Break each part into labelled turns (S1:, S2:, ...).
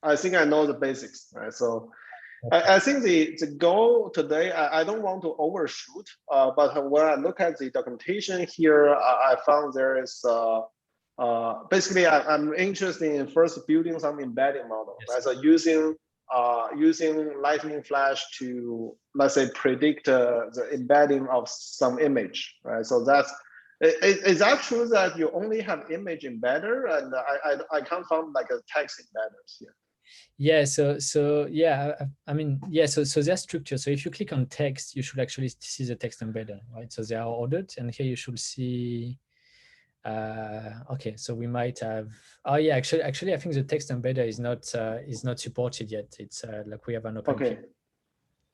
S1: I think I know the basics, right? So I think the goal today, I don't want to overshoot, but when I look at the documentation here, I found there is basically I'm interested in first building some embedding model,
S2: Yes.
S1: right? So using Lightning Flash to, let's say, predict the embedding of some image, right? So that's is that true that you only have image embedder, and I can't find like a text embedders here.
S2: Yeah, so yeah, I mean, yeah, so they're structured. So if you click on text, you should actually see the text embedded, right? So they are ordered, and here you should see. Okay, so we might have. Oh yeah, actually, I think the text embedder is not supported yet. It's like we have an open.
S1: Okay.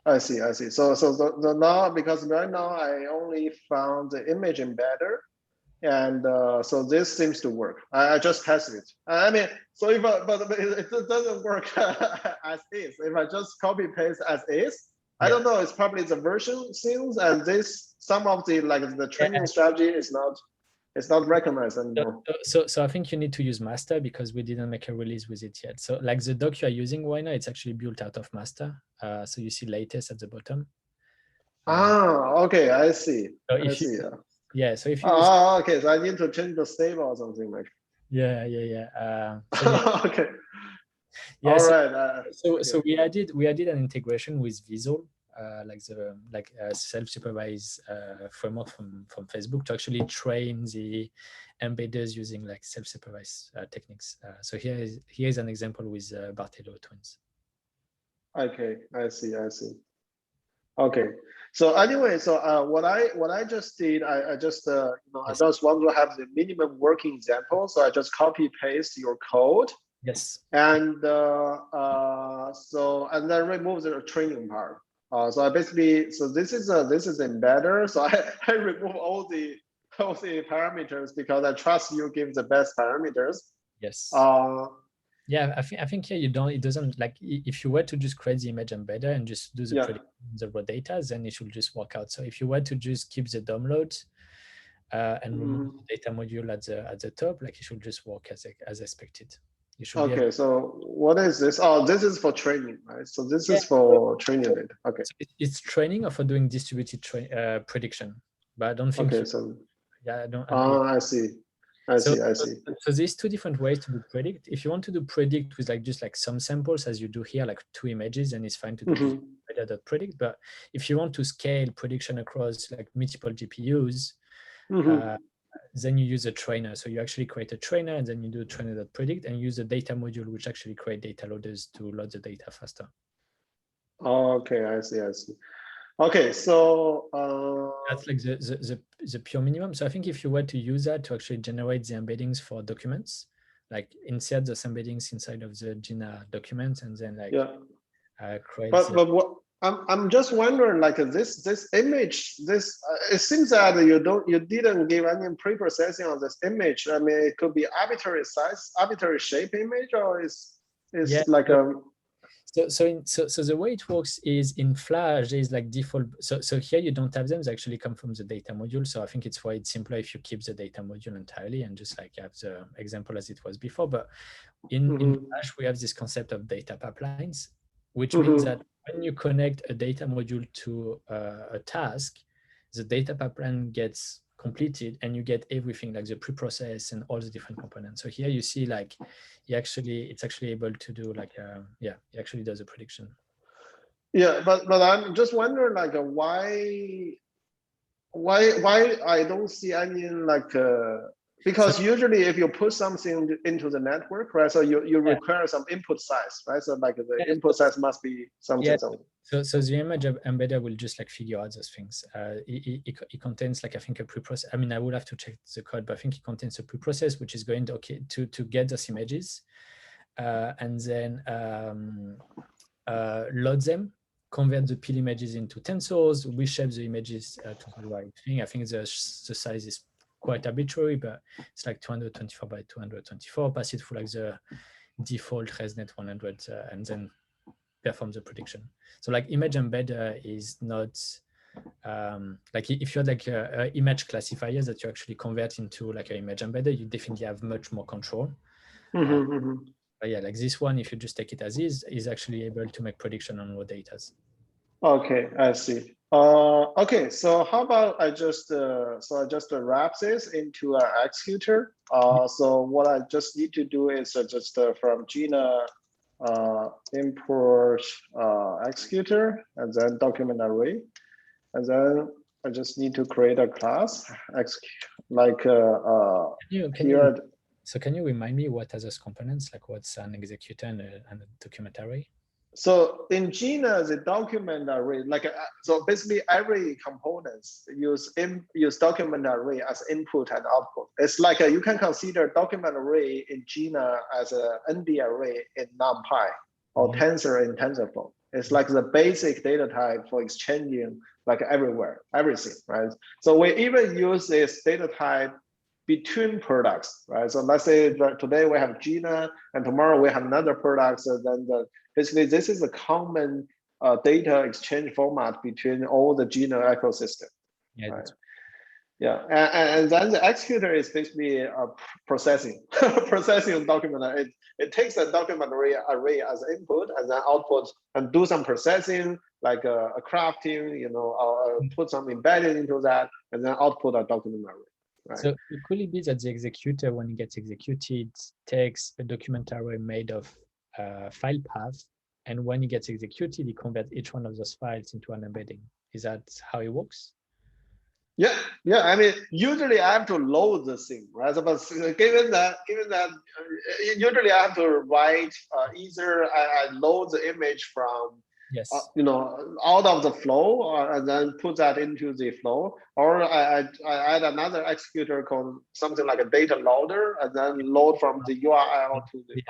S1: I see. So the now, because right now I only found the image embedder, and so this seems to work. I just tested it. I mean, so if but it doesn't work as is. If I just copy paste as is, I don't know. It's probably the version things, and this some of the the training strategy is not. It's not recognized anymore.
S2: So I think you need to use master because we didn't make a release with it yet. So like the doc you are using right now, it's actually built out of master. So you see latest at the bottom.
S1: Okay, I see.
S2: So
S1: I see.
S2: Yeah, so if you
S1: okay, so I need to change the stable or something like.
S2: Yeah. So
S1: yeah. Okay.
S2: Yeah.
S1: All
S2: so,
S1: right.
S2: So we added an integration with Visual, like self-supervised framework from Facebook to actually train the embedders using like self-supervised techniques. So here is an example with Bartello twins.
S1: Okay, I see. Okay, so anyway, so what I just did, I just I just want to have the minimum working example, so I just copy paste your code.
S2: Yes.
S1: And so and then remove the training part. So I basically, so this is embedder. So I remove all the parameters because I trust you give the best parameters.
S2: Yes. Yeah, I think here you don't. It doesn't like if you were to just create the image embedder and just do the prediction, the raw data, then it should just work out. So if you were to just keep the DOM load and remove the data module at the top, like it should just work as expected. You should
S1: okay, so what is this? Oh, this is for training, right? So this is for training data. Okay.
S2: So it's training or for doing distributed prediction, but I don't think.
S1: Okay, so
S2: yeah, I don't.
S1: I see. I see.
S2: So there's two different ways to do predict. If you want to do predict with like just like some samples, as you do here, like 2 images, then it's fine to do predict. But if you want to scale prediction across like multiple GPUs, then you use a trainer. So you actually create a trainer, and then you do trainer.predict and use a data module, which actually create data loaders to load the data faster.
S1: Okay, I see. Okay, so
S2: that's like the pure minimum. So I think if you were to use that to actually generate the embeddings for documents, like insert those embeddings inside of the Jina document, and then like create.
S1: But what I'm just wondering, like this image, it seems that you didn't give any pre-processing on this image. I mean, it could be arbitrary size, arbitrary shape image, or is like a.
S2: So the way it works is in Flash, there is like default. So here you don't have them; they actually come from the data module. So I think it's why it's simpler if you keep the data module entirely and just like have the example as it was before. But in Flash, we have this concept of data pipelines, which means that when you connect a data module to a task, the data pipeline gets completed and you get everything like the pre-process and all the different components. So here you see like it's actually able to do like it actually does a prediction.
S1: Yeah, but I'm just wondering like why I don't see any like because usually if you put something into the network, right, so you require some input size, right? So like the input size must be something.
S2: So the image embedder will just like figure out those things. It contains like I think a preprocess. I mean, I would have to check the code, but I think it contains a preprocess which is going to get those images and then load them, convert the PIL images into tensors, reshape the images to the right thing. I think the size is quite arbitrary, but it's like 224 by 224. Pass it through like the default ResNet 100 and then perform the prediction. So like image embedder is not like if you had like image classifiers that you actually convert into like an image embedder, you definitely have much more control. But yeah, like this one, if you just take it as is actually able to make prediction on raw data.
S1: Okay, I see. Okay, so how about I just wrap this into an executor. So what I just need to do is just from Jina import executor and then document array, and then I just need to create a class like here.
S2: So can you remind me what are those components? Like what's an executor and a document array?
S1: So in Jina, the document array, so basically every component use document array as input and output. It's like you can consider document array in Jina as a ND array in Numpy or tensor in TensorFlow. It's like the basic data type for exchanging like everywhere, everything, right? So we even use this data type between products, right? So let's say that today we have Jina and tomorrow we have another product. So then basically this is a common data exchange format between all the Jina ecosystem.
S2: Yeah.
S1: Right? Yeah, and then the executor is basically processing, processing document. It takes a document array as input and then output and do some processing like a crafting, or put some embedding into that and then output a document array. Right.
S2: So it could it be that the executor, when it gets executed, takes a document array made of file path, and when it gets executed, it converts each one of those files into an embedding. Is that how it works?
S1: Yeah. I mean, usually I have to load the thing, right? But given that, usually I have to write either I load the image from out of the flow, and then put that into the flow, or I add another executor called something like a data loader, and then load from the URL to the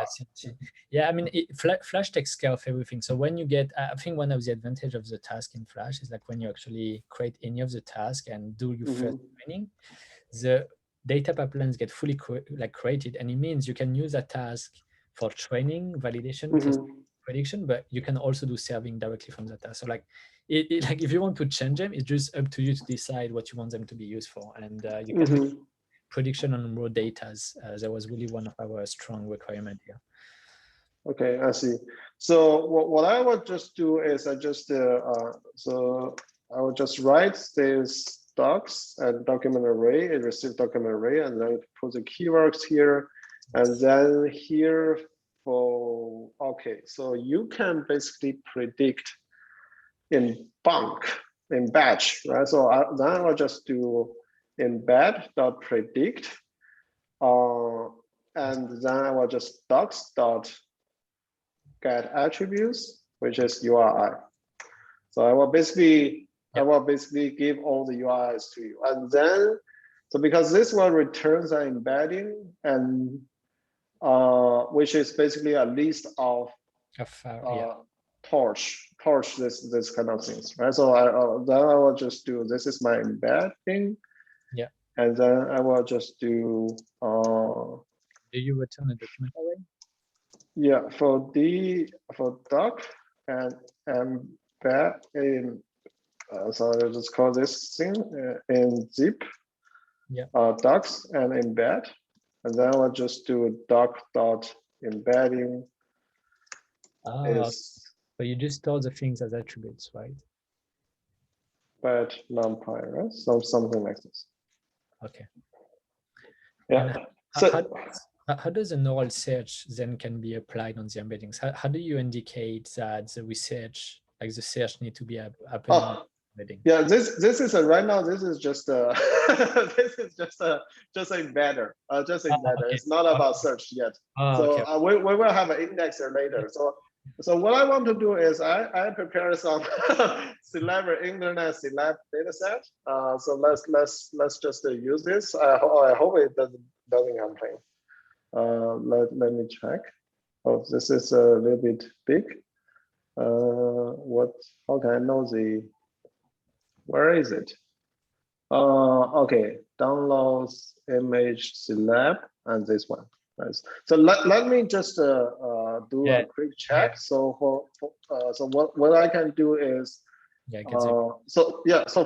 S2: Yeah, I mean, Flash takes care of everything. So when you get, I think one of the advantage of the task in Flash is like when you actually create any of the task and do your first training, the data pipelines get fully created, and it means you can use a task for training, validation, prediction, but you can also do serving directly from the task. So like, like if you want to change them, it's just up to you to decide what you want them to be used for, and you can do prediction on raw data. That was really one of our strong requirements here.
S1: Okay, I see. So what I would just do is I will just write this docs and document array, and receive document array, and then put the keywords here, and then here. Okay, so you can basically predict in bulk, in batch, right? So then I will just do embed.predict, and then I will just docs.get attributes, which is URI. So I will basically give all the URIs to you, and then so because this one returns an embedding and which is basically a list of torch this kind of things, right? So then I will just do, this is my embedding, and then I will just do
S2: do you return a document array?
S1: Yeah, for doc and embed in so I'll just call this thing in zip docs and embed. And then I'll just do doc.embedding.
S2: So you just store the things as attributes, right?
S1: But Numpy, right? So something like this.
S2: Okay.
S1: Yeah.
S2: How does a neural search then can be applied on the embeddings? How do you indicate that the research, like the search, need to be happening?
S1: Yeah, this is right now. This is just this is just a embedder, Okay. It's not about search yet. We will have an indexer later. So what I want to do is I prepare some internet celeb data set. So let's just use this. I hope it doesn't complain. Let me check. Oh, this is a little bit big. How can I know where is it? Okay, downloads image celeb and this one. Nice. So let me just do a quick check. So so what I can do is so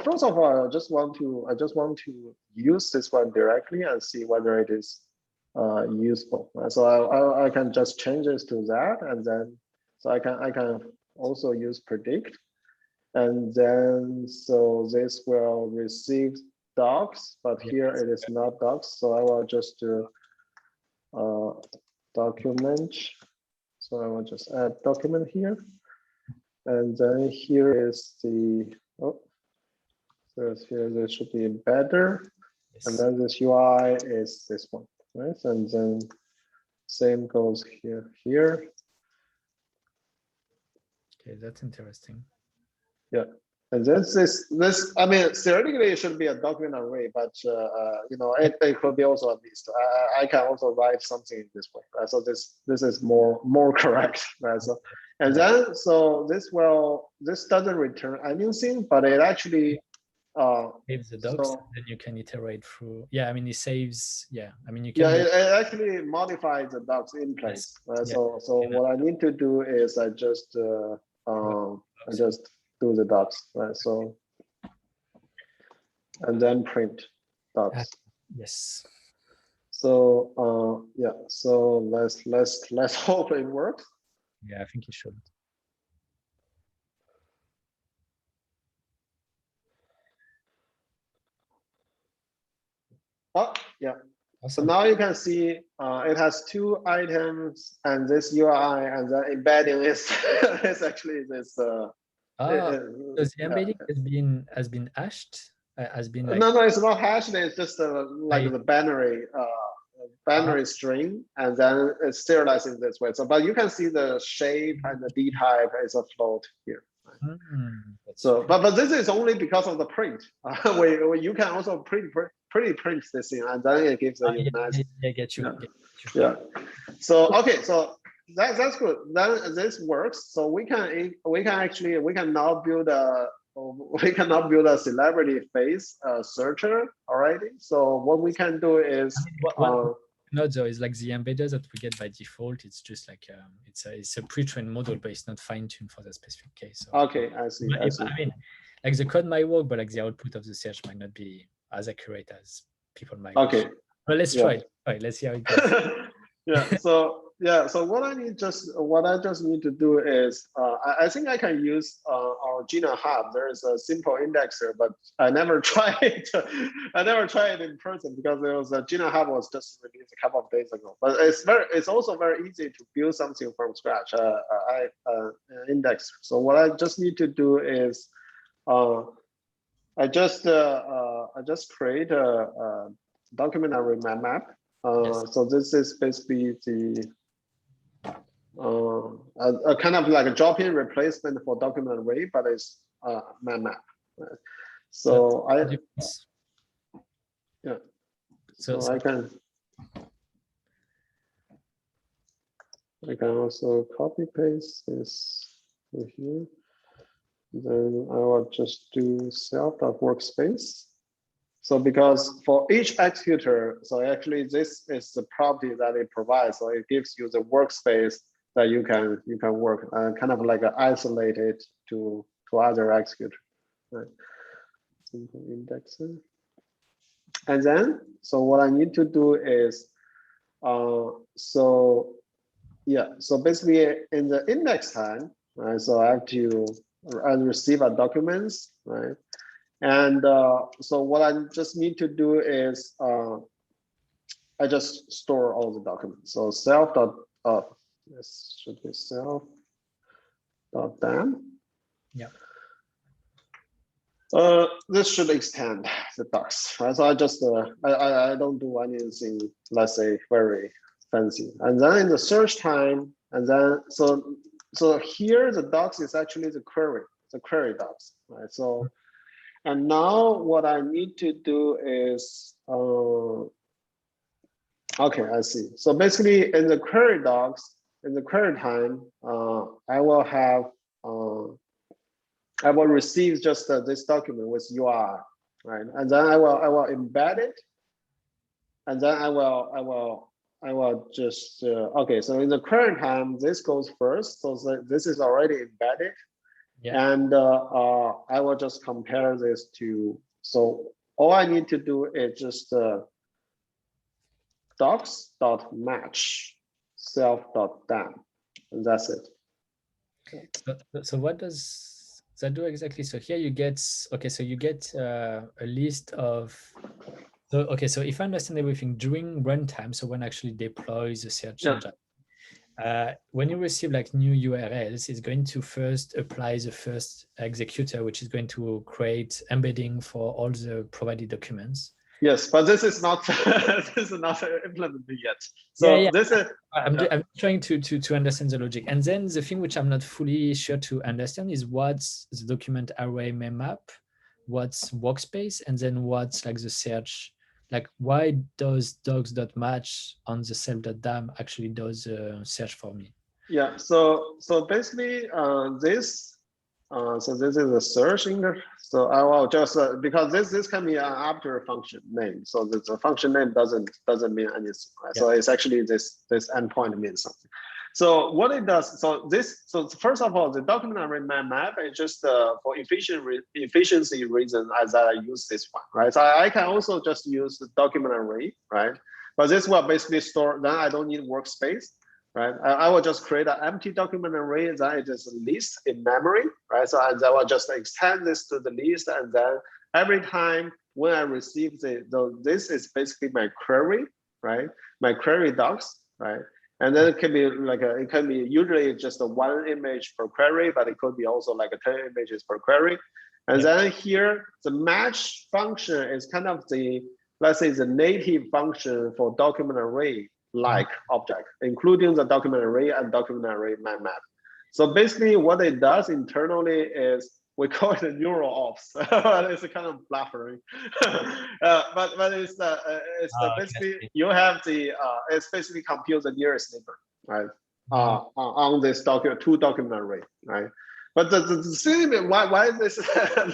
S1: first of all, I just want to use this one directly and see whether it is useful. So I can just change this to that, and then so I can also use predict, and then so this will receive docs, but here it is not docs. So I will just do document. So I will just add document here, and then here is the so here this should be better, and then this UI is this one, right? And then same goes here.
S2: Okay, that's interesting.
S1: Yeah, and this I mean theoretically it should be a document array, but you know it could be also a list. I can also write something in this way, right? So this is more correct, right? So and then so this doesn't return anything, but it actually
S2: saves the docs, so, then you can iterate through. Yeah, I mean it saves. Yeah, I mean you can.
S1: Yeah, it actually modifies the docs in place. Right? Yeah. So what I need to do is I just do the docs, right? So and then print docs.
S2: Yes.
S1: So yeah, so let's hope it works.
S2: Yeah, I think it should.
S1: Oh yeah.
S2: Awesome.
S1: So now you can see it has two items, and this UI, and the embedding is is actually this.
S2: So the embedding has been hashed, has been like.
S1: No, it's not hashed. It's just like the binary string, and then it's serializing this way. So, but you can see the shape and the D type is a float here. So, but this is only because of the print. Where you can also print this thing, and then it gives a nice.
S2: Yeah, get you.
S1: Yeah. So okay, so that's good. Then this works. So we can now build a celebrity face searcher already. So what we can do is
S2: no, though, is like the embedders that we get by default. It's just like it's a pre-trained model, but it's not fine-tuned for the specific case. So,
S1: okay, I see. I
S2: mean, like the code might work, but like the output of the search might not be as accurate as people might.
S1: Okay.
S2: Well, let's try it. All right, let's see how it goes.
S1: So what I just need to do is I think I can use our Jina hub. There's a simple indexer, but I never tried it. I never tried it in person because there was a Jina hub was just released a couple of days ago. But it's also very easy to build something from scratch. Indexer. So what I just need to do is I just create a document array map. So this is basically the a kind of like a drop-in replacement for document array, but it's map. Right? So so I can also copy paste this to here. Then I will just do self.workspace. So because for each executor, so actually this is the property that it provides. So it gives you the workspace that you can work, kind of like isolated to other executor. Right? Simple indexer. And then, so what I need to do is, so basically in the index time, right? So I have to receive a documents, right? And so what I just need to do is I just store all the documents. So this should be self.dam.
S2: Yeah.
S1: This should extend the docs, right? So I just I don't do anything, let's say, very fancy. And then in the search time, and then so here the docs is actually the query docs, right? So. And now what I need to do is, okay, I see. So basically in the query docs, in the query time, I will receive just this document with URI, right? And then I will embed it. And then I will just, okay, so in the query time, this goes first. So this is already embedded. Yeah. And I will just compare this to, so all I need to do is just docs.match self.dam, and that's it.
S2: So what does that do exactly? So here you get, okay, so you get a list of, so okay, so if I understand everything during runtime, so when actually deploys the search engine, when you receive like new URLs, it's going to first apply the first executor, which is going to create embedding for all the provided documents.
S1: Yes, but this is not this is not implemented yet. So this is
S2: I'm trying to understand the logic. And then the thing which I'm not fully sure to understand is what's the document array map, what's workspace, and then what's like the search. Like why does docs.match on the self.dam actually does search for me?
S1: Yeah, so basically this so this is a search in there. So I will just because this can be an after function name. So the function name doesn't mean anything, right? So it's actually this endpoint means something. So what it does, so first of all, the document array map is just for efficiency reason as I use this one, right? So I can also just use the document array, right? But this will basically store, then I don't need workspace. Right, I will just create an empty document array that is just a list in memory, right? So I will just extend this to the list, and then every time when I receive this is basically my query, right? My query docs, right? And then it can be like it can be usually just a 1 image per query, but it could be also like 10 images per query. And then here the match function is kind of the, let's say, the native function for document array like object, including the document array and document array map. So basically what it does internally is we call it a neural ops. It's a kind of bluffering. but it's basically you have the it's basically compute the nearest neighbor, right? On this two document array, right? But the thing, why this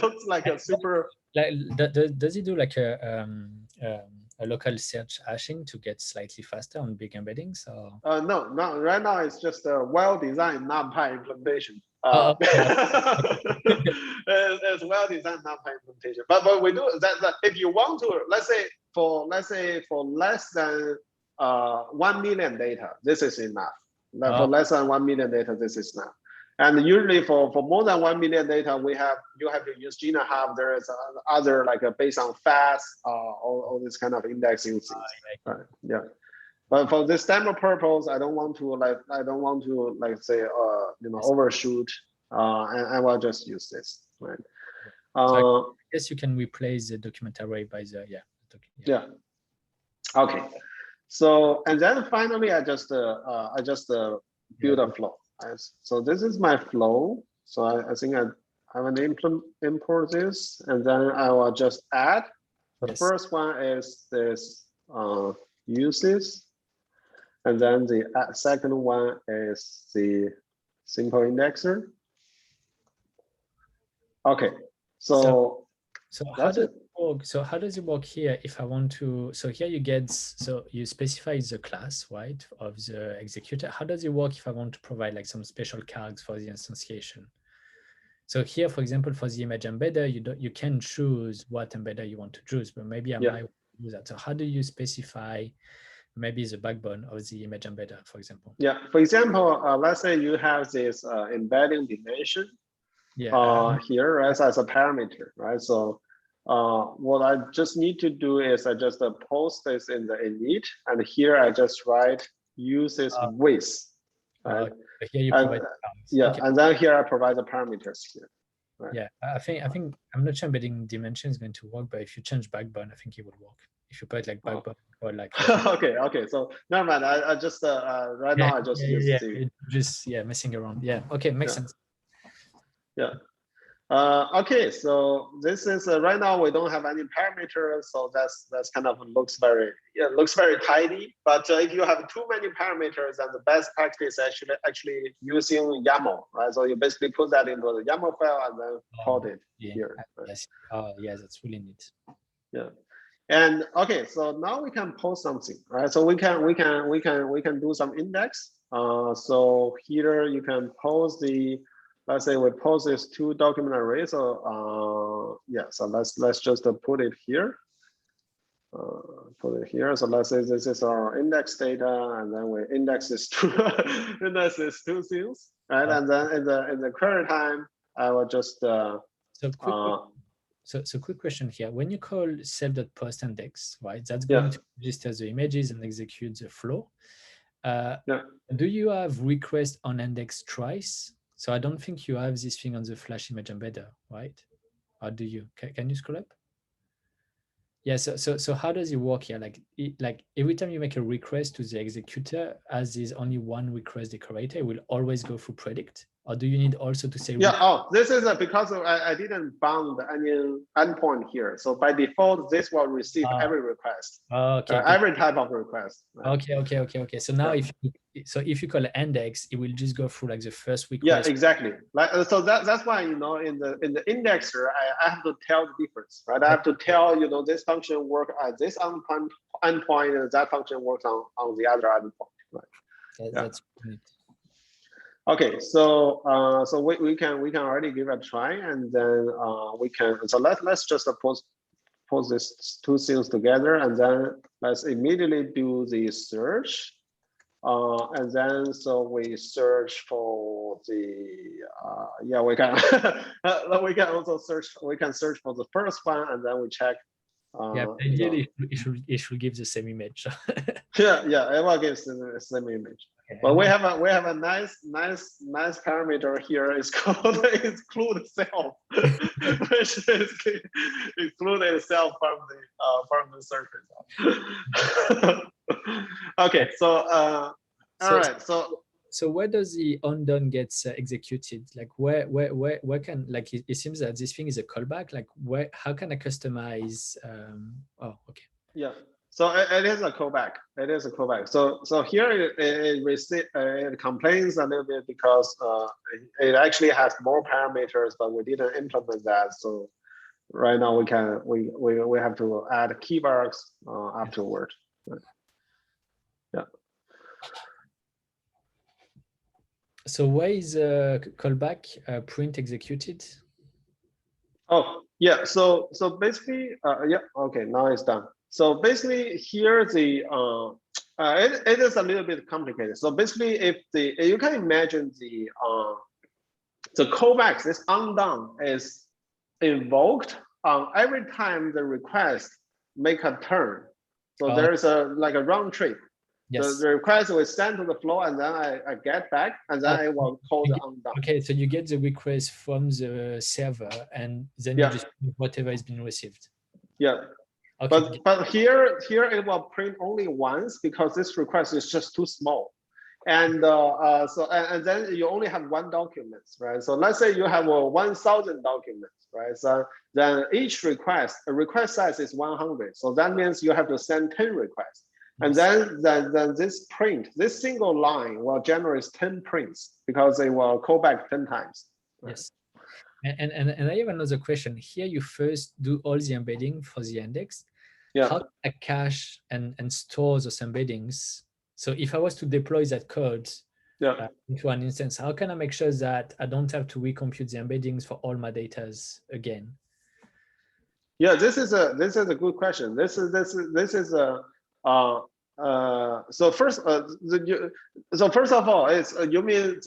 S1: looks like a super,
S2: like does it do like a local search hashing to get slightly faster on big embeddings? Or?
S1: No, right now it's just a well-designed Numpy implementation. It's well-designed Numpy implementation. But we do that if you want to, let's say for less than 1 million data, this is enough. For less than 1 million data, this is enough. And usually for more than 1 million data, you have to use Jina Hub. There is other like based on fast, all this kind of indexing things. Right. Yeah. But for this demo purpose, I don't want to say overshoot, and I will just use this. Right.
S2: So I guess you can replace the document array by the
S1: yeah. Okay. So and then finally, I just build a flow. So this is my flow. So I think I will import this, and then I will just add. The first one is this uses, and then the second one is the simple indexer. Okay, so
S2: how does it work? So how does it work here? If I want to, so here you get, so you specify the class, right, of the executor. How does it work if I want to provide like some special cards for the instantiation? So here, for example, for the image embedder, you can choose what embedder you want to choose, but maybe I might do that. So how do you specify maybe the backbone of the image embedder, for example?
S1: Yeah, for example, let's say you have this embedding dimension here, right, as a parameter, right? So what I just need to do is I just post this in the init, and here I just write uses with, right?
S2: Here you provide
S1: and then here I provide the parameters here. Right?
S2: Yeah, I think I'm not sure embedding dimension is going to work, but if you change backbone, I think it would work. If you put like backbone or like
S1: okay, so never mind. I just right now I just use the
S2: just messing around. Yeah, okay, makes sense.
S1: Yeah. Okay, so this is right now we don't have any parameters, so that's kind of looks very tidy. But if you have too many parameters, then the best practice is actually using YAML, right? So you basically put that into the YAML file and then port it here. Right?
S2: Yes. Oh, yeah, that's really neat.
S1: Yeah. And okay, so now we can post something, right? So we can do some index. So here you can post the. Let's say we post this two document array. So so let's just put it here. put it here. So let's say this is our index data, and then we index this two index this two things, right? And then in the query time, I will just
S2: so quick question here. When you call self.post index, right, that's going to register the images and execute the flow. Do you have request on index twice? So I don't think you have this thing on the Flash image embedder, right? Or do you? Can you scroll up? Yeah, so how does it work here? Like every time you make a request to the executor, as is only one request decorator, it will always go through predict? Or do you need also to say?
S1: This is because I didn't bound any endpoint here. So by default, this will receive every request. Every type of request.
S2: Right? Okay. So now if you call EndX, it will just go through like the first request.
S1: Yeah, exactly. Like so that's why in the indexer, I have to tell the difference, right? I have to tell this function work at this endpoint, and that function works on the other endpoint. Right?
S2: That's great.
S1: Okay, so we can already give it a try, and then we can. So let's just pose these two things together, and then let's immediately do the search, and then so we search for the we can we can also search for the first one, and then we check.
S2: Ideally it should give the same image.
S1: yeah, it will give the same image. Okay. But we have a nice parameter here. It's called exclude self, which is exclude itself from the search result. Okay, so
S2: so where does the undone gets executed? Like where can, like it seems that this thing is a callback. Like how can I customize?
S1: Yeah. So it is a callback. It is a callback. So here it complains a little bit because it actually has more parameters, but we didn't implement that. So right now we have to add keywords afterward. Yeah.
S2: So where is callback print executed?
S1: Oh yeah. So basically okay, now it's done. So basically here it is a little bit complicated. So basically if you can imagine the callback, this undone is invoked every time the request make a turn. So there's a round trip. Yes. The request will send to the flow, and then I get back, and then I will call the undone.
S2: Okay, so you get the request from the server, and then you just whatever is being received.
S1: Yeah. Okay. But here it will print only once because this request is just too small, and and then you only have one document, right? So let's say you have 1,000 documents, right? So then each request size is 100. So that means you have to send 10 requests, and then this single line will generate 10 prints because they will call back 10 times.
S2: Right? Yes. And I have another question. Here you first do all the embedding for the index. Yeah. How can I cache and store those embeddings? So if I was to deploy that code into an instance, how can I make sure that I don't have to recompute the embeddings for all my data again?
S1: Yeah, this is a good question. This is a so first of all, it's you mean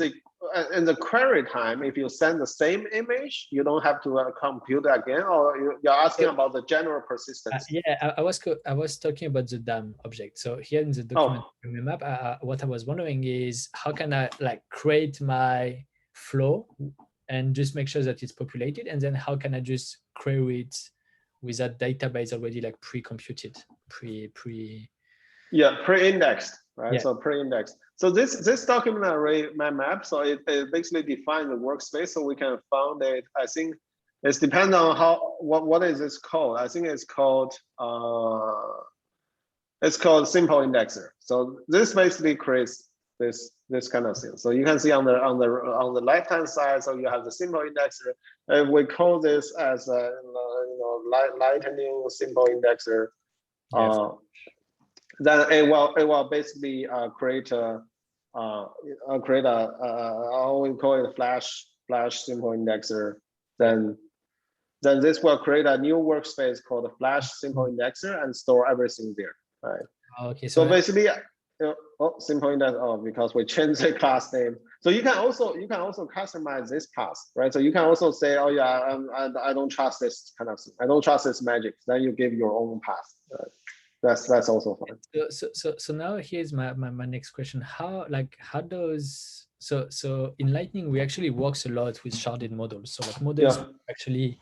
S1: in the query time, if you send the same image, you don't have to compute again, or you're asking about the general persistence?
S2: Yeah, I was talking about the DAM object. So here in the document map, what I was wondering is how can I create my flow and just make sure that it's populated, and then how can I just query it with that database already pre-computed,
S1: pre-indexed, right? Yeah. So pre-indexed. So this document array map, so it basically defines the workspace, so we can find it. I think it's depending on what is this called. I think it's called simple indexer. So this basically creates this kind of thing. So you can see on the left hand side, so you have the simple indexer, and we call this as a lightning simple indexer. Then it will basically create a we call it flash simple indexer. Then then this will create a new workspace called a Flash Simple Indexer and store everything there, right?
S2: Okay,
S1: so basically, simple index, because we changed the class name. So you can also customize this class, right? So you can also say, oh yeah, I don't trust this kind of thing. I don't trust this magic. Then you give your own path. That's also fine.
S2: So now here's my next question. How does so in Lightning we actually works a lot with sharded models. So like models actually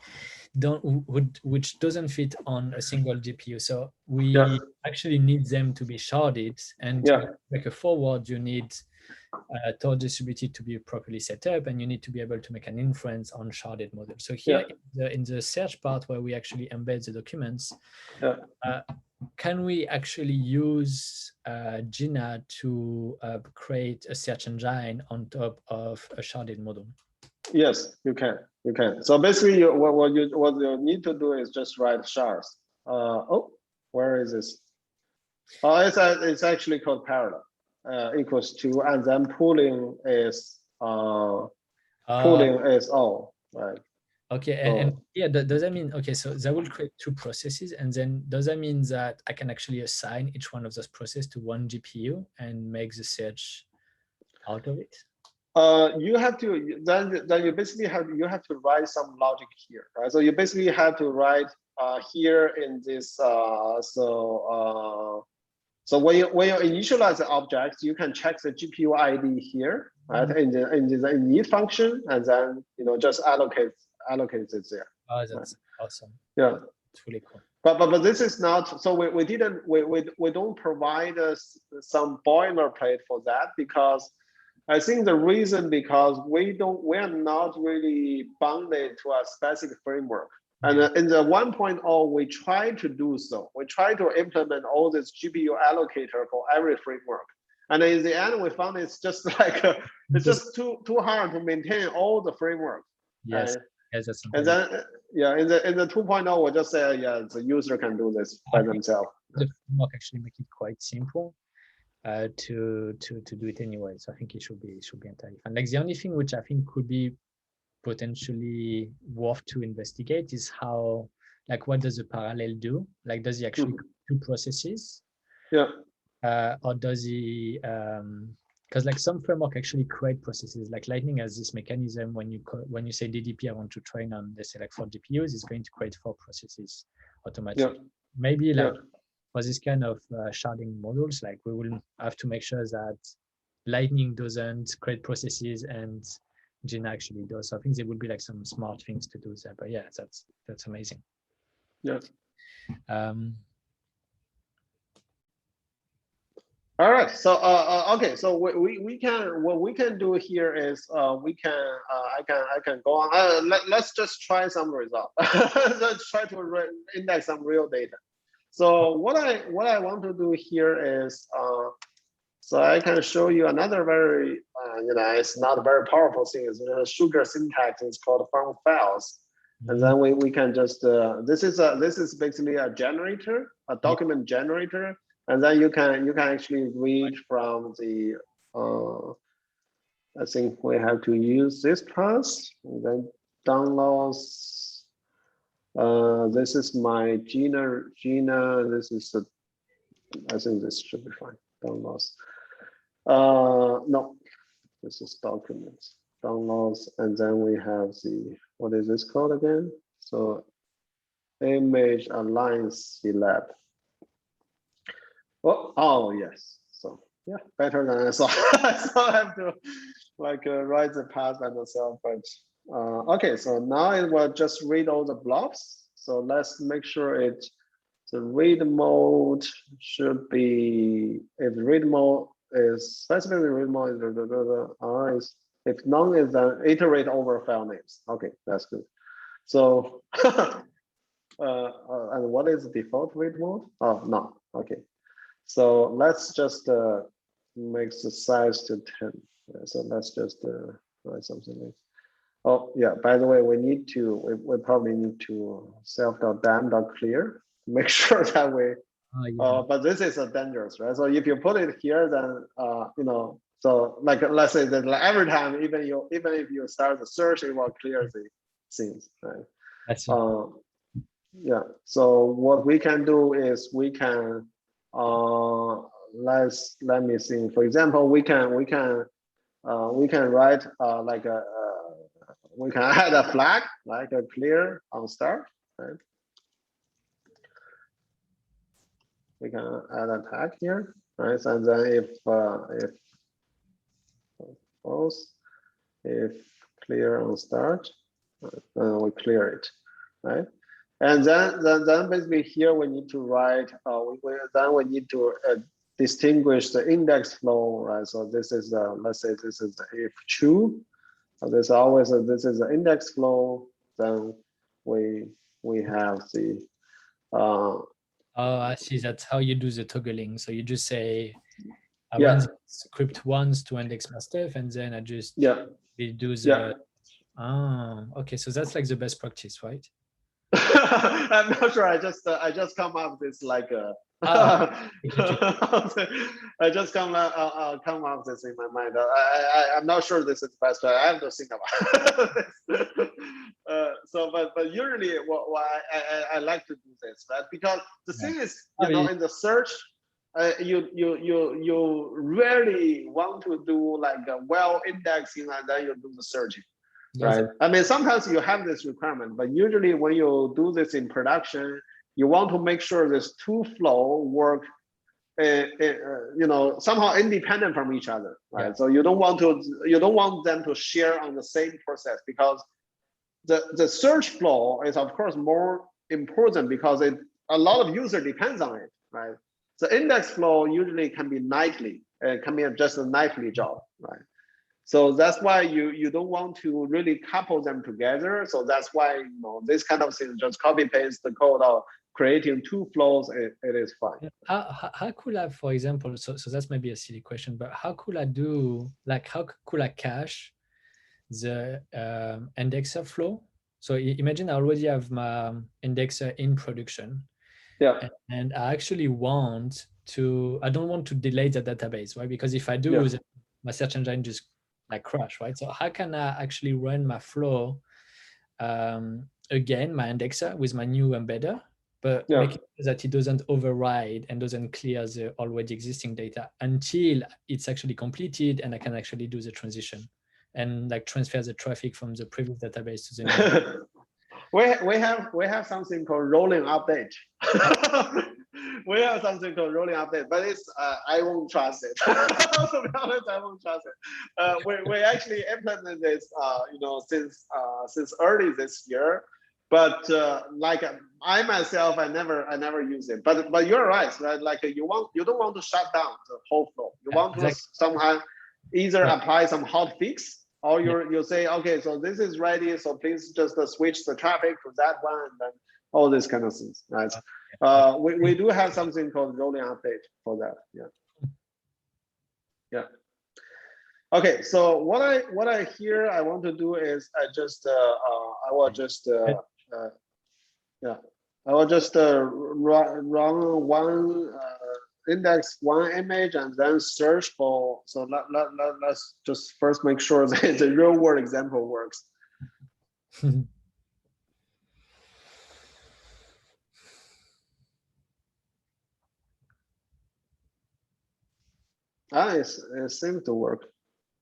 S2: which doesn't fit on a single GPU. So we actually need them to be sharded, and to make a forward, you need Tor distributed to be properly set up, and you need to be able to make an inference on sharded models. So here in the search part where we actually embed the documents, can we actually use Jina to create a search engine on top of a sharded model?
S1: Yes, you can. You can. So basically, what you need to do is just write shards. Where is this? It's actually called parallel equals to, and then pooling is all, right?
S2: Okay, and yeah, does that mean, okay, so that will create two processes, and then does that mean that I can actually assign each one of those processes to one GPU and make the search out of it?
S1: You have to then you basically have to write some logic here, right? So you basically have to write here in this so when you initialize the objects, you can check the GPU ID here, right? In the init function, and then just allocate it there.
S2: Oh, that's awesome.
S1: Yeah,
S2: it's really cool.
S1: But this is not, so we don't provide us some boilerplate for that, because I think the reason, because we are not really bounded to a specific framework. And in the 1.0, we try to do so. We try to implement all this GPU allocator for every framework. And in the end, we found it's just like, it's just too hard to maintain all the frameworks.
S2: Yes. Yes, that's
S1: and then, in the 2.0, we just say, the user can do this by themselves.
S2: The framework actually make it quite simple to do it anyway. So I think it should be entirely fine. Like the only thing which I think could be potentially worth to investigate is how, like, what does a parallel do? Like, does he actually two processes? Or does he because like some framework actually create processes. Like Lightning has this mechanism when you say DDP, I want to train on, let's say, like 4 GPUs, it's going to create 4 processes automatically. Maybe like for this kind of sharding models, like we will have to make sure that Lightning doesn't create processes and Jina actually does. So I think there will be like some smart things to do there. But yeah, that's amazing.
S1: All right. So okay. So we can, what we can do here is I can go on. Let's just try some result. Let's try to index some real data. So what I want to do here is so I can show you another very it's not a very powerful thing. It's a sugar syntax. It's called from files. And then we can just this is basically a generator, a document generator. And then you can actually read from the I think we have to use this class, and then downloads. This is my Jina. This is I think this should be fine. Downloads. No, this is documents. Downloads, and then we have the, what is this called again? So image alliance select. Oh yes. So yeah, better than I thought. So I have to like write the path by myself. But okay, so now it will just read all the blobs. So let's make sure the read mode should be, if read mode is specifically read mode is if none is then iterate over file names. Okay, that's good. So and what is the default read mode? Oh no. Okay. So let's just make the size to 10. So let's just write something like. Oh yeah. By the way, we probably need to self.dam.clear to make sure that we. But this is dangerous, right? So if you put it here, then so like let's say that like every time, even if you start the search, it will clear the things, right? Yeah. So what we can do is we can let me see. For example, we can write like a we can add a flag like a clear on start, right? We can add a tag here, right? And then if false, if clear on start, then we clear it, right? And then basically here we need to write. Then we need to distinguish the index flow, right? So this is let's say this is the if true. So there's always this is the index flow. Then we have the.
S2: Oh, I see. That's how you do the toggling. So you just say, I
S1: Yeah.
S2: run the script once to index my stuff, and then I just
S1: Yeah.
S2: do the.
S1: Yeah.
S2: Ah, okay. So that's like the best practice, right?
S1: I'm not sure. I just come up with this like I just come up with this in my mind. I'm not sure this is best, but I have to think about this. So, but usually, what I like to do this, right? Because the thing is, you know, in the search, you rarely want to do like a well indexing and then you do the searching. Right. I mean, sometimes you have this requirement, but usually when you do this in production, you want to make sure this two flow work, you know, somehow independent from each other, right? Yeah. So you don't want them to share on the same process, because the search flow is of course more important because a lot of user depends on it, right? The index flow usually can be nightly, can be just a nightly job, right? So that's why you don't want to really couple them together. So that's why, you know, this kind of thing, just copy paste the code of creating two flows, it is fine.
S2: How could I, for example, so that's maybe a silly question, but how could I do, like, how could I cache the indexer flow? So imagine I already have my indexer in production.
S1: Yeah.
S2: And I actually want to, I don't want to delay the database, right? Because if I do, my search engine just like crash, right? So how can I actually run my flow again, my indexer with my new embedder, but making sure that it doesn't override and doesn't clear the already existing data until it's actually completed and I can actually do the transition and like transfer the traffic from the previous database to the new.
S1: We have something called rolling update. We have something called rolling update, but it's I won't trust it. To be honest, I won't trust it. We actually implemented this, you know, since early this year, but like I myself, I never use it. But you're right? Like you don't want to shut down the whole flow. You want to somehow either apply some hot fix, or you say, okay, so this is ready, so please just switch the traffic to that one, and then all these kind of things, right? We do have something called rolling update for that. Yeah. Okay, so what I I want to do is I will just run one index one image and then search for. So let's just first make sure that the real world example works. It seems to work.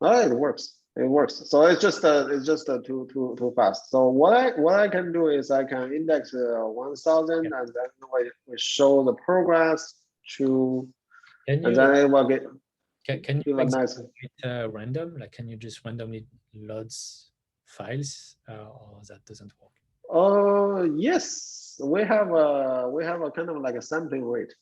S1: It works. It works. So it's just too fast. So what I can do is I can index 1000 and then we show the progress to, and then it will get.
S2: Can you nice random? Like, can you just randomly loads files, or that doesn't work?
S1: Oh yes, we have a kind of like a sampling rate.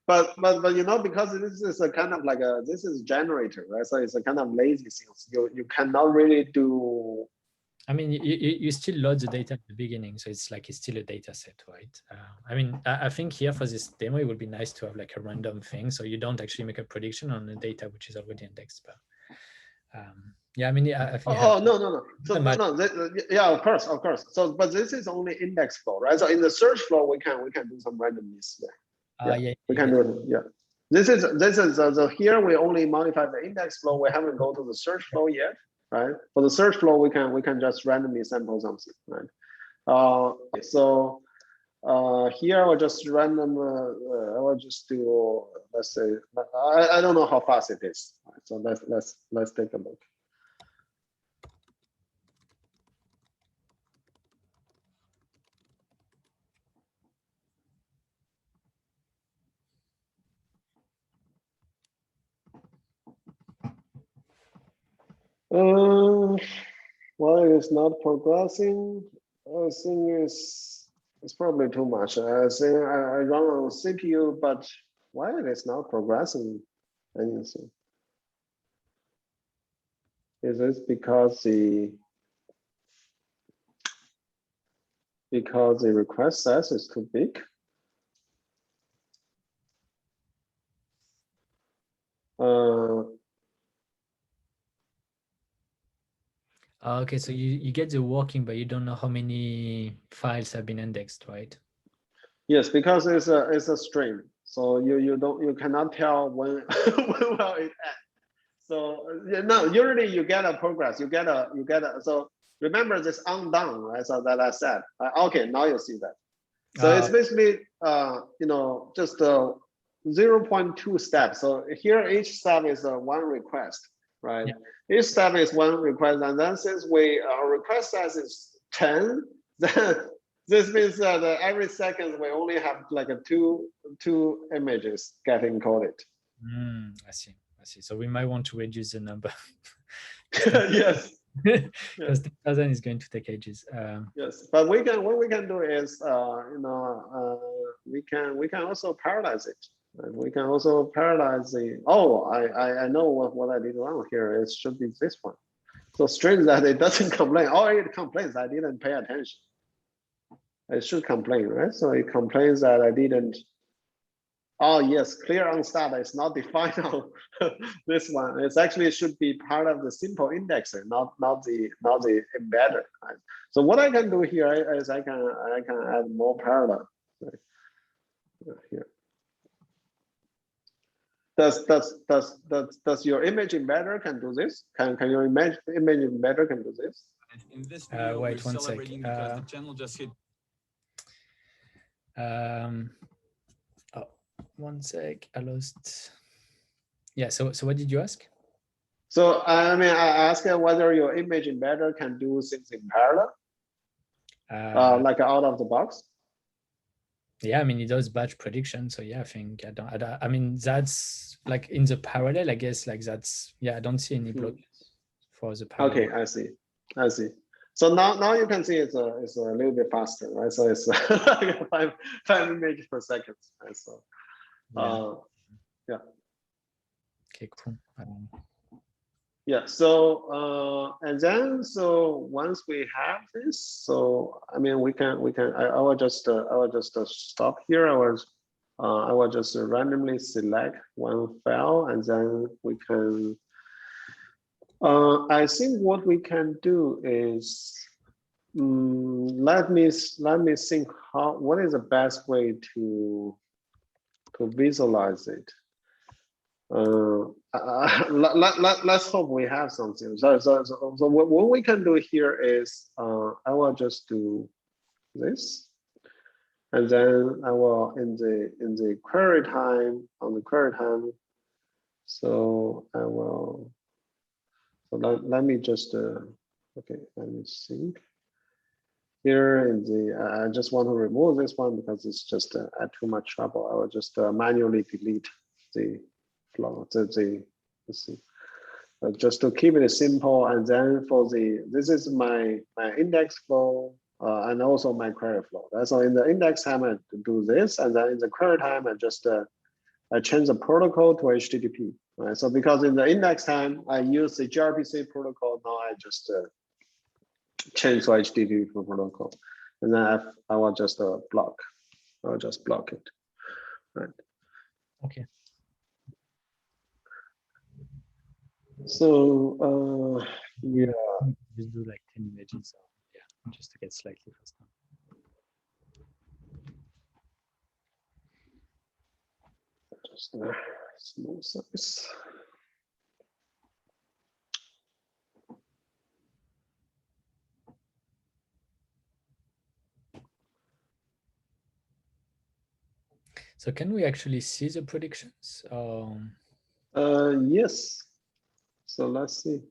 S1: but you know, because this is a kind of like this is generator, right? So it's a kind of lazy thing. You cannot really do.
S2: I mean, you still load the data at the beginning, so it's like it's still a data set, right? I mean, I think here for this demo, it would be nice to have like a random thing, so you don't actually make a prediction on the data which is already indexed. But yeah, I mean, I think.
S1: Oh no. So yeah, of course. So, but this is only index flow, right? So in the search flow, we can do some randomness there. We can do it. Yeah. This is so here we only modify the index flow. We haven't go to the search flow yet, right? For the search flow, we can just randomly sample something, right? So here I will just random. I will just do. Let's say I don't know how fast it is. So let's take a look. Well, it's not progressing. I think it's probably too much. I think I run on CPU, but why it is not progressing anything? Is this because the request size is too big?
S2: Okay, so you get the working, but you don't know how many files have been indexed, right?
S1: Yes, because it's a string, so you cannot tell when when will it end. So no, usually you get a progress, you get a so remember this undone, right? So that I said, okay, now you see that. So it's basically just 0.2 steps. So here each step is one request, right? Yeah. Each step is one request, and then since our request size is 10, then this means that every second we only have like two images getting coded.
S2: I see. So we might want to reduce the number.
S1: Yes.
S2: Because 10,000 is going to take ages.
S1: Yes, but what we can do is we can also parallelize it. Right? We can also parallelize the. Oh, I know what I did wrong here. It should be this one. So strange that it doesn't complain. Oh, it complains I didn't pay attention. It should complain, right? So it complains that I didn't. Oh yes, clear on start is not defined on this one. It's actually should be part of the simple indexer, not the embedder. Right? So what I can do here is I can add more parallel. Right? Here. Does your image embedder can do this? Can your image embedder can do this?
S3: In this video,
S2: wait
S3: we're
S2: one sec.
S3: Celebrating because the channel just hit.
S2: One sec, I lost. Yeah, so what did you ask?
S1: So I mean, I asked whether your image embedder can do things in parallel, like out of the box.
S2: Yeah, I mean, it does batch prediction. So yeah, I think I mean, that's like in the parallel, I guess, like that's, yeah, I don't see any blockers for the parallel.
S1: Okay, I see. So now you can see it's a little bit faster, right? So it's like five images per second, right? So yeah.
S2: Okay, cool.
S1: Yeah, so and then so once we have this, so I mean we can I will just stop here. I will just randomly select one file, and then we can I think what we can do is let me think what is the best way to visualize it. Let's hope we have something. So what we can do here is I will just do this, and then I will in the query time on the query time. So I will. So let me just okay. Let me see. Here in the I just want to remove this one because it's just add too much trouble. I will just manually delete the flow. Let's see. Just to keep it simple, and then for this is my index flow and also my query flow. So in the index time I do this, and then in the query time I just I change the protocol to HTTP. Right. So because in the index time I use the gRPC protocol, now I just change to HTTP protocol, and then I will just block. I'll just block it. Right.
S2: Okay.
S1: So yeah,
S2: just do like 10 images. So yeah, just to get slightly faster.
S1: Just small size.
S2: So can we actually see the predictions?
S1: Yes. So let's see.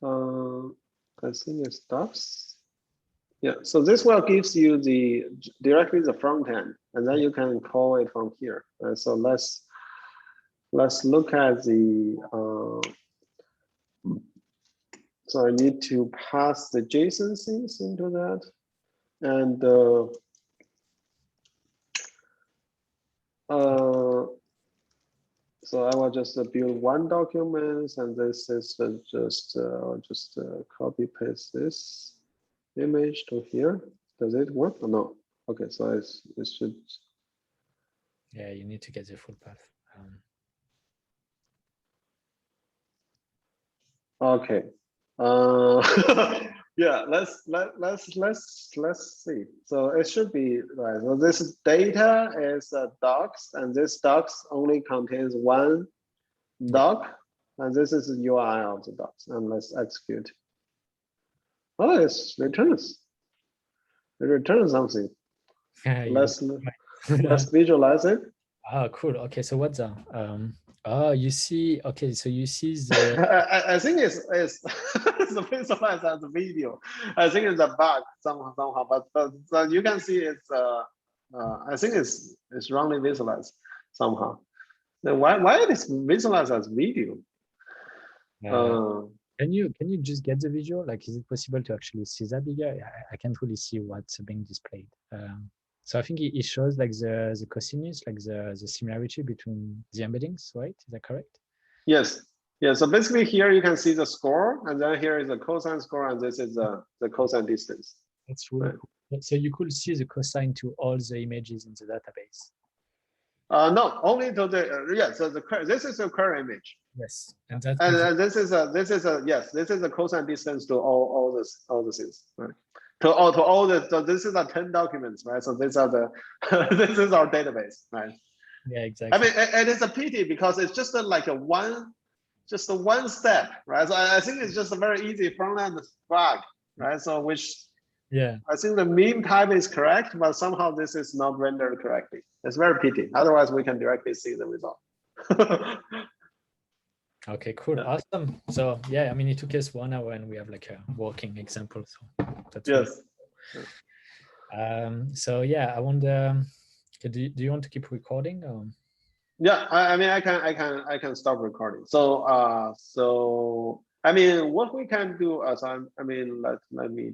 S1: I think it's docs. Yeah. So this one gives you the directly the front end, and then you can call it from here. So let's look at the. So I need to pass the JSON things into that, and so I will just build one document, and this is just copy paste this image to here. Does it work or no? Okay, so it should.
S2: Yeah, you need to get the full path.
S1: Okay. Yeah, let's see. So it should be right. So this data is docs, and this docs only contains one doc, and this is the UI of the docs. And let's execute. Oh, it returns. It returns something. Let's visualize it.
S2: Oh, cool. Okay, so what's that? Oh, you see. Okay, so you see the.
S1: I think it's the visualized as a video. I think it's a bug somehow, but you can see it's. I think it's wrongly visualized somehow. Then why it is visualized as video?
S2: Can you just get the visual? Like, is it possible to actually see that bigger? I can't really see what's being displayed. So I think it shows like the cosinus, like the similarity between the embeddings, right? Is that correct?
S1: Yes. Yeah. So basically here you can see the score, and then here is the cosine score, and this is the cosine distance.
S2: That's really cool. So you could see the cosine to all the images in the database.
S1: No, only to the So this is the current image.
S2: Yes, and that.
S1: And this is a cosine distance to all the things, right? To all the. So this is 10 documents, right? So these are the this is our database, right?
S2: Yeah, exactly.
S1: I mean, and it's a pity because it's just like one step, right? So I think it's just a very easy front end bug, right? So which.
S2: Yeah,
S1: I think the mean type is correct, but somehow this is not rendered correctly. It's very pity. Otherwise, we can directly see the result.
S2: Okay, cool. Yeah. Awesome. So yeah, I mean, it took us 1 hour and we have like a working example. So that's
S1: yes.
S2: Really so yeah, I wonder, do you want to keep recording?
S1: Yeah, I mean, I can stop recording. So I mean, what we can do as I mean, let me